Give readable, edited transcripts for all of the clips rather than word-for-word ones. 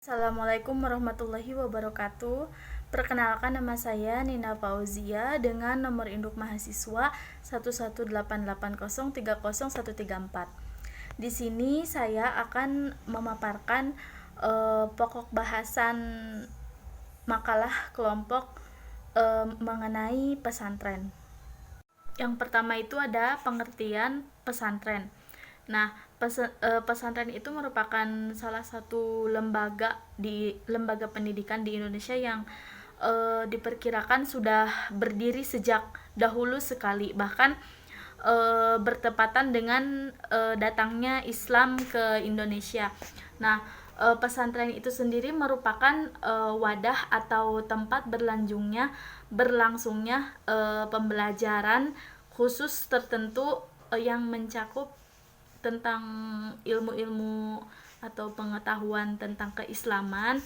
Assalamualaikum warahmatullahi wabarakatuh. Perkenalkan, nama saya Nina Fauzia dengan nomor induk mahasiswa 11880300134. Di sini saya akan memaparkan pokok bahasan makalah kelompok mengenai pesantren. Yang pertama itu ada pengertian pesantren. Nah, pesantren itu merupakan salah satu lembaga pendidikan di Indonesia yang diperkirakan sudah berdiri sejak dahulu sekali, bahkan bertepatan dengan datangnya Islam ke Indonesia. Nah, pesantren itu sendiri merupakan wadah atau tempat berlangsungnya pembelajaran khusus tertentu yang mencakup tentang ilmu-ilmu atau pengetahuan tentang keislaman,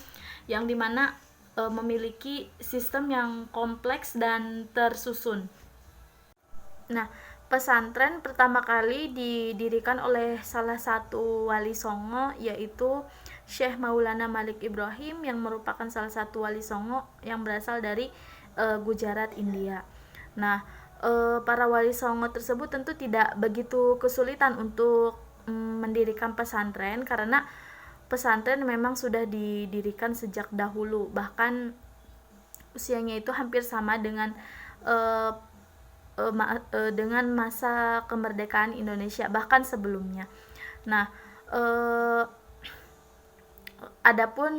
yang dimana memiliki sistem yang kompleks dan tersusun. Nah, pesantren pertama kali didirikan oleh salah satu wali songo, yaitu Syekh Maulana Malik Ibrahim, yang merupakan salah satu wali songo yang berasal dari Gujarat, India. Nah, para wali songo tersebut tentu tidak begitu kesulitan untuk mendirikan pesantren, karena pesantren memang sudah didirikan sejak dahulu, bahkan usianya itu hampir sama dengan dengan masa kemerdekaan Indonesia, bahkan sebelumnya. Nah, adapun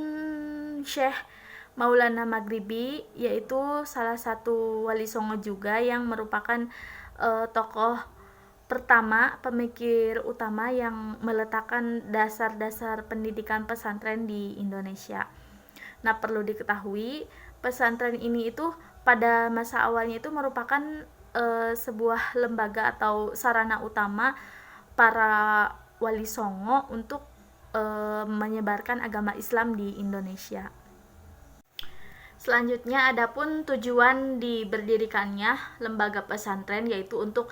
Syekh Maulana Maghribi, yaitu salah satu wali songo juga yang merupakan tokoh pertama, pemikir utama yang meletakkan dasar-dasar pendidikan pesantren di Indonesia. Nah, perlu diketahui, pesantren ini itu pada masa awalnya itu merupakan sebuah lembaga atau sarana utama para wali songo untuk menyebarkan agama Islam di Indonesia. Selanjutnya, adapun tujuan diberdirikannya lembaga pesantren yaitu untuk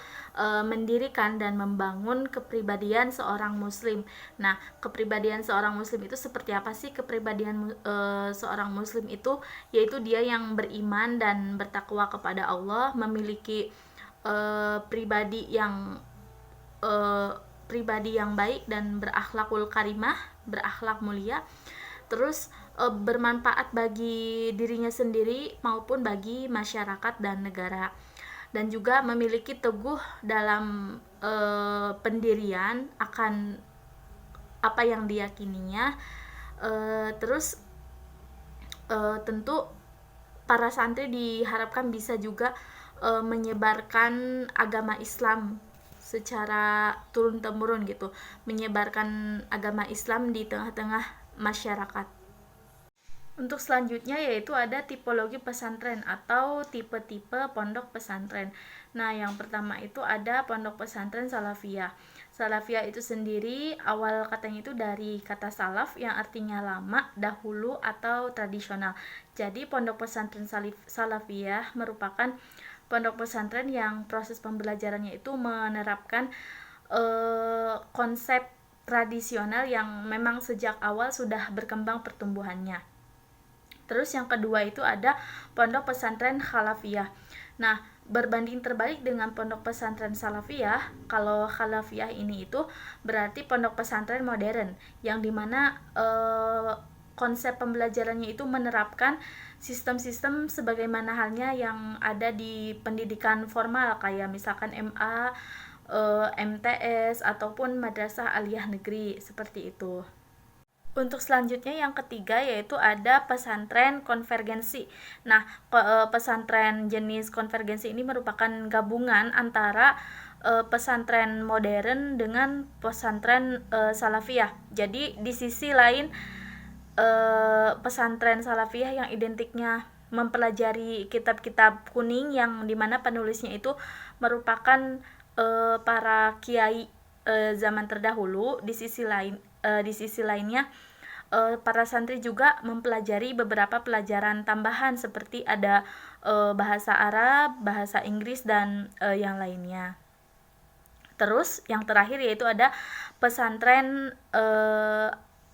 mendirikan dan membangun kepribadian seorang muslim. Nah, kepribadian seorang muslim itu seperti apa sih? Kepribadian seorang muslim itu yaitu dia yang beriman dan bertakwa kepada Allah, memiliki pribadi yang baik dan berakhlakul karimah, berakhlak mulia, terus bermanfaat bagi dirinya sendiri maupun bagi masyarakat dan negara, dan juga memiliki teguh dalam pendirian akan apa yang diyakininya. Terus tentu para santri diharapkan bisa juga menyebarkan agama Islam secara turun-temurun gitu, menyebarkan agama Islam di tengah-tengah masyarakat. Untuk selanjutnya yaitu ada tipologi pesantren atau tipe-tipe pondok pesantren. Nah, yang pertama itu ada pondok pesantren salafiyah. Salafiyah itu sendiri awal katanya itu dari kata salaf yang artinya lama, dahulu, atau tradisional. Jadi pondok pesantren salafiyah merupakan pondok pesantren yang proses pembelajarannya itu menerapkan konsep tradisional yang memang sejak awal sudah berkembang pertumbuhannya. Terus yang kedua itu ada pondok pesantren khalafiyah. Nah, berbanding terbalik dengan pondok pesantren salafiyah, kalau khalafiyah ini itu berarti pondok pesantren modern, yang dimana konsep pembelajarannya itu menerapkan sistem-sistem sebagaimana halnya yang ada di pendidikan formal, kayak misalkan MA, MTS, ataupun madrasah aliyah negeri, seperti itu. Untuk selanjutnya yang ketiga yaitu ada pesantren konvergensi. Nah, pesantren jenis konvergensi ini merupakan gabungan antara pesantren modern dengan pesantren salafiyah. Jadi di sisi lain, pesantren salafiyah yang identiknya mempelajari kitab-kitab kuning yang dimana penulisnya itu merupakan para kiai zaman terdahulu. Di sisi lainnya para santri juga mempelajari beberapa pelajaran tambahan seperti ada bahasa Arab, bahasa Inggris, dan yang lainnya. Terus yang terakhir yaitu ada pesantren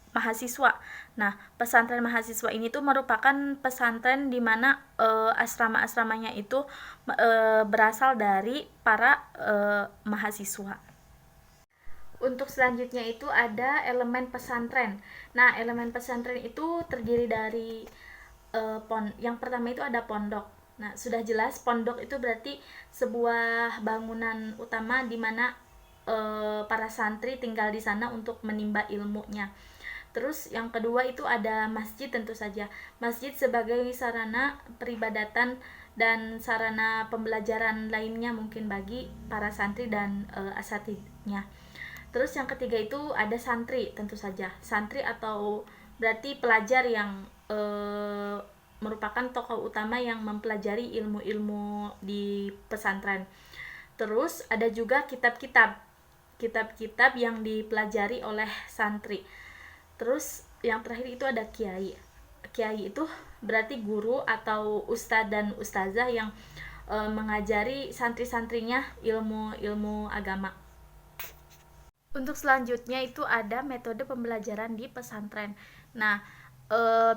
mahasiswa. Nah, pesantren mahasiswa ini tuh merupakan pesantren di mana asrama-asramanya itu berasal dari para mahasiswa. Untuk selanjutnya itu ada elemen pesantren. Nah, elemen pesantren itu terdiri dari yang pertama itu ada pondok. Nah, sudah jelas pondok itu berarti sebuah bangunan utama di mana para santri tinggal di sana untuk menimba ilmunya. Terus yang kedua itu ada masjid, tentu saja. Masjid sebagai sarana peribadatan dan sarana pembelajaran lainnya mungkin bagi para santri dan asatidnya. Terus yang ketiga itu ada santri, tentu saja. Santri atau berarti pelajar yang merupakan tokoh utama yang mempelajari ilmu-ilmu di pesantren. Terus ada juga kitab-kitab yang dipelajari oleh santri. Terus yang terakhir itu ada kiai. Kiai itu berarti guru atau ustadz dan ustazah yang mengajari santri-santrinya ilmu-ilmu agama. Untuk selanjutnya itu ada metode pembelajaran di pesantren. Nah,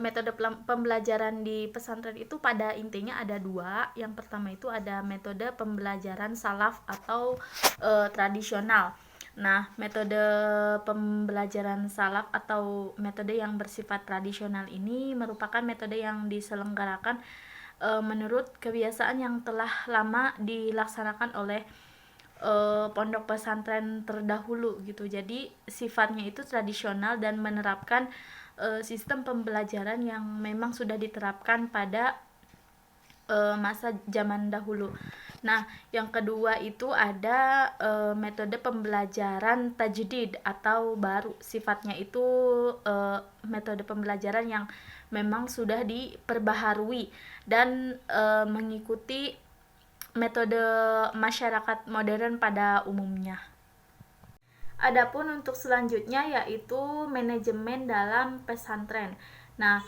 metode pembelajaran di pesantren itu pada intinya ada dua. Yang pertama itu ada metode pembelajaran salaf atau tradisional. Nah, metode pembelajaran salaf atau metode yang bersifat tradisional ini merupakan metode yang diselenggarakan menurut kebiasaan yang telah lama dilaksanakan oleh pondok pesantren terdahulu gitu. Jadi sifatnya itu tradisional dan menerapkan sistem pembelajaran yang memang sudah diterapkan pada masa zaman dahulu. Nah, yang kedua itu ada metode pembelajaran tajdid atau baru. Sifatnya itu metode pembelajaran yang memang sudah diperbaharui dan mengikuti metode masyarakat modern pada umumnya. Adapun untuk selanjutnya yaitu manajemen dalam pesantren. Nah,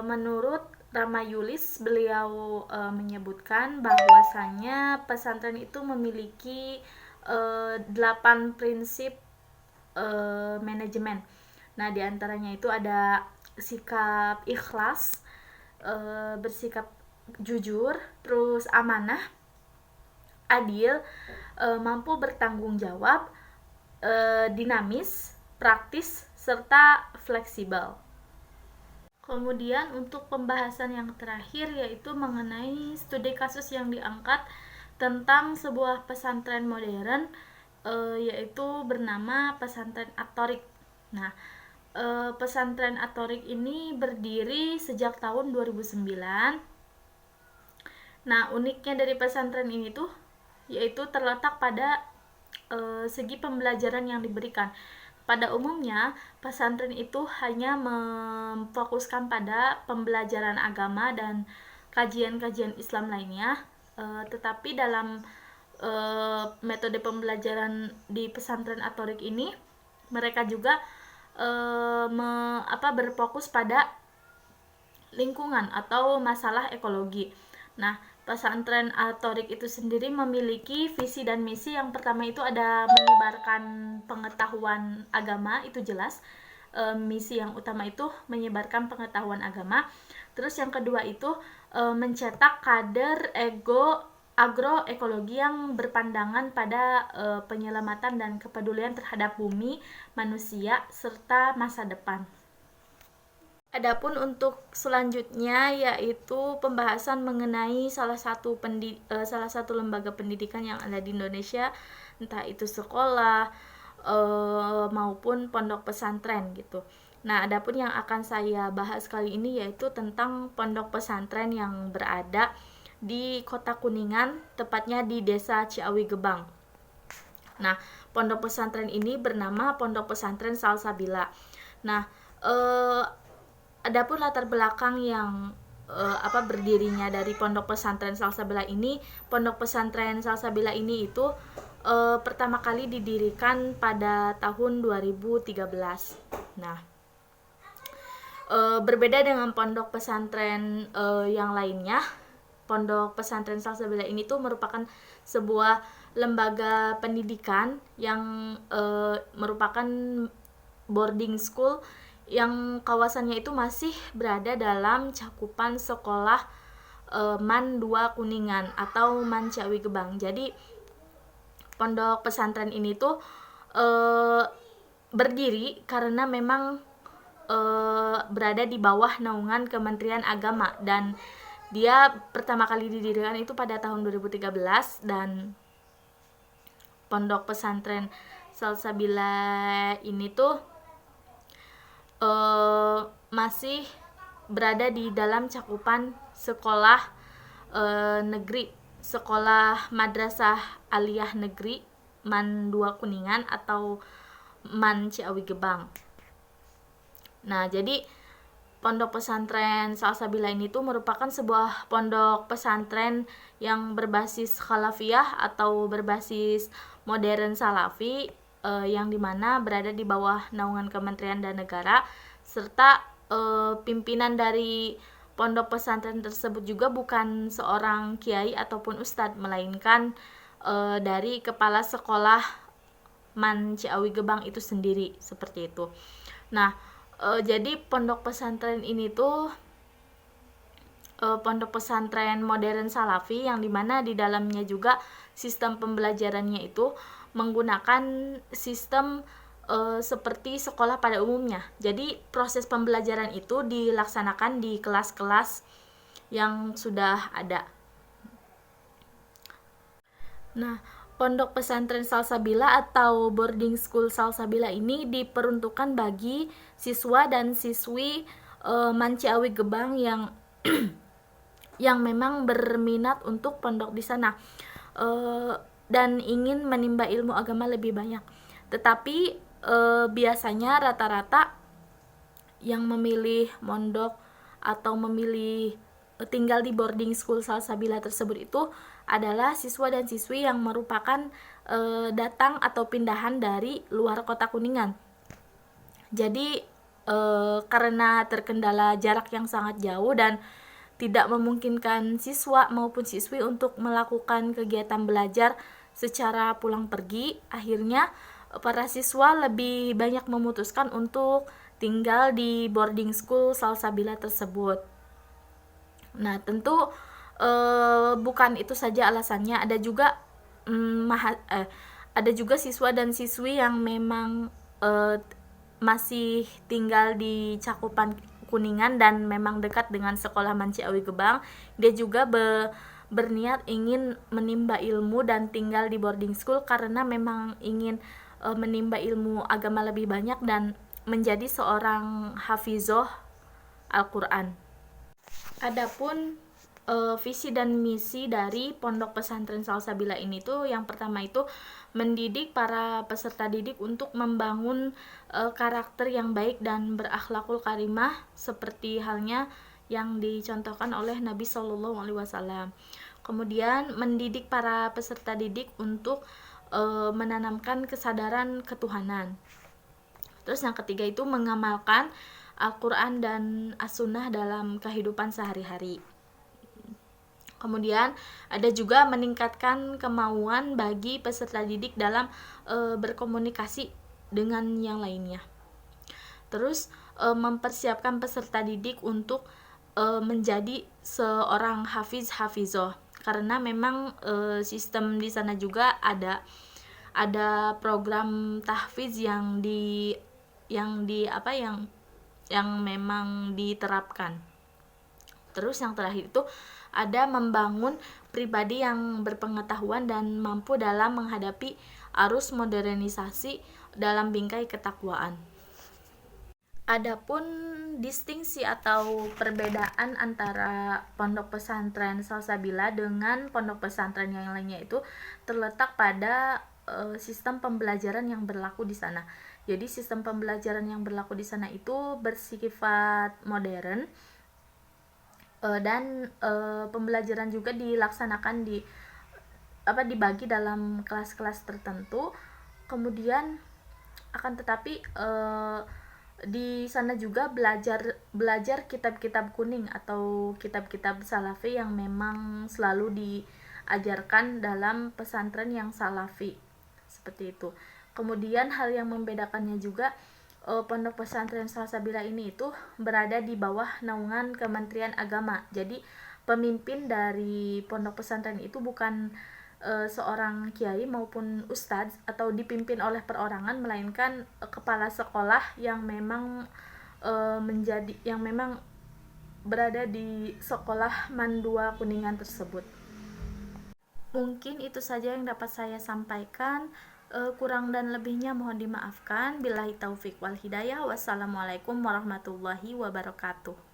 menurut Ramayulis beliau menyebutkan bahwasanya pesantren itu memiliki 8 prinsip manajemen. Nah, diantaranya itu ada sikap ikhlas, bersikap jujur, terus amanah, adil, mampu bertanggung jawab, dinamis, praktis, serta fleksibel. Kemudian untuk pembahasan yang terakhir yaitu mengenai studi kasus yang diangkat tentang sebuah pesantren modern yaitu bernama pesantren At-Thoriq. Nah, pesantren At-Thoriq ini berdiri sejak tahun 2009. Nah, uniknya dari pesantren ini tuh yaitu terletak pada segi pembelajaran yang diberikan. Pada umumnya, pesantren itu hanya memfokuskan pada pembelajaran agama dan kajian-kajian Islam lainnya, tetapi dalam metode pembelajaran di pesantren At-Thoriq ini, mereka juga berfokus pada lingkungan atau masalah ekologi. Nah, pesantren At-Thoriq itu sendiri memiliki visi dan misi. Yang pertama itu ada menyebarkan pengetahuan agama, itu jelas. Misi yang utama itu menyebarkan pengetahuan agama. Terus yang kedua itu mencetak kader agroekologi yang berpandangan pada penyelamatan dan kepedulian terhadap bumi, manusia, serta masa depan. Adapun untuk selanjutnya yaitu pembahasan mengenai salah satu lembaga pendidikan yang ada di Indonesia, entah itu sekolah maupun pondok pesantren gitu. Nah, adapun yang akan saya bahas kali ini yaitu tentang pondok pesantren yang berada di Kota Kuningan, tepatnya di Desa Ciawi Gebang. Nah, pondok pesantren ini bernama Pondok Pesantren Salsabila. Nah, adapun latar belakang yang berdirinya dari Pondok Pesantren Salsabila ini, Pondok Pesantren Salsabila ini itu pertama kali didirikan pada tahun 2013. Nah, berbeda dengan pondok pesantren yang lainnya, Pondok Pesantren Salsabila ini tuh merupakan sebuah lembaga pendidikan yang merupakan boarding school yang kawasannya itu masih berada dalam cakupan sekolah MAN 2 Kuningan atau MAN Ciawi Gebang. Jadi pondok pesantren ini tuh berdiri karena memang berada di bawah naungan Kementerian Agama, dan dia pertama kali didirikan itu pada tahun 2013, dan pondok pesantren Salsabila ini tuh masih berada di dalam cakupan sekolah negeri, sekolah madrasah aliyah negeri MAN 2 Kuningan atau MAN Ciawi Gebang. Nah, jadi pondok pesantren Salsabila ini tuh merupakan sebuah pondok pesantren yang berbasis khalafiyah atau berbasis modern salafi, yang dimana berada di bawah naungan Kementerian dan Negara, serta pimpinan dari pondok pesantren tersebut juga bukan seorang kiai ataupun ustadz, melainkan dari kepala sekolah MAN Ciawi Gebang itu sendiri, seperti itu. Nah, jadi pondok pesantren ini tuh pondok pesantren modern salafi, yang dimana di dalamnya juga sistem pembelajarannya itu menggunakan sistem seperti sekolah pada umumnya. Jadi proses pembelajaran itu dilaksanakan di kelas-kelas yang sudah ada. Nah, pondok pesantren Salsabila atau boarding school Salsabila ini diperuntukkan bagi siswa dan siswi MAN Ciawi Gebang yang yang memang berminat untuk pondok di sana dan ingin menimba ilmu agama lebih banyak. Tetapi biasanya rata-rata yang memilih mondok atau memilih tinggal di boarding school Salsabila tersebut itu adalah siswa dan siswi yang merupakan datang atau pindahan dari luar kota Kuningan. Jadi karena terkendala jarak yang sangat jauh dan tidak memungkinkan siswa maupun siswi untuk melakukan kegiatan belajar secara pulang pergi, akhirnya para siswa lebih banyak memutuskan untuk tinggal di boarding school Salsabila tersebut. Nah, tentu bukan itu saja alasannya, ada juga ada juga siswa dan siswi yang memang masih tinggal di cakupan Kuningan dan memang dekat dengan sekolah MAN Ciawi Gebang. Dia juga berniat ingin menimba ilmu dan tinggal di boarding school karena memang ingin menimba ilmu agama lebih banyak dan menjadi seorang hafizoh Al-Quran. Adapun visi dan misi dari pondok pesantren Salsabila ini tuh yang pertama itu mendidik para peserta didik untuk membangun karakter yang baik dan berakhlakul karimah seperti halnya yang dicontohkan oleh Nabi Shallallahu Alaihi Wasallam. Kemudian mendidik para peserta didik untuk menanamkan kesadaran ketuhanan. Terus yang ketiga itu mengamalkan Al-Quran dan As-Sunnah dalam kehidupan sehari-hari. Kemudian ada juga meningkatkan kemauan bagi peserta didik dalam berkomunikasi dengan yang lainnya. Terus mempersiapkan peserta didik untuk menjadi seorang hafizoh, karena memang sistem di sana juga ada program tahfiz yang memang diterapkan. Terus yang terakhir itu ada membangun pribadi yang berpengetahuan dan mampu dalam menghadapi arus modernisasi dalam bingkai ketakwaan. Adapun distingsi atau perbedaan antara pondok pesantren Salsabila dengan pondok pesantren yang lainnya itu terletak pada sistem pembelajaran yang berlaku di sana. Jadi sistem pembelajaran yang berlaku di sana itu bersifat modern, dan pembelajaran juga dilaksanakan dibagi dalam kelas-kelas tertentu. Kemudian akan tetapi di sana juga belajar kitab-kitab kuning atau kitab-kitab salafi yang memang selalu diajarkan dalam pesantren yang salafi, seperti itu. Kemudian hal yang membedakannya juga Pondok Pesantren Salsabila ini itu berada di bawah naungan Kementerian Agama. Jadi pemimpin dari pondok pesantren itu bukan seorang kiai maupun ustadz atau dipimpin oleh perorangan, melainkan kepala sekolah yang memang yang memang berada di sekolah Mandua Kuningan tersebut. Mungkin itu saja yang dapat saya sampaikan. Kurang dan lebihnya mohon dimaafkan. Billahi taufik wal hidayah. Wassalamualaikum warahmatullahi wabarakatuh.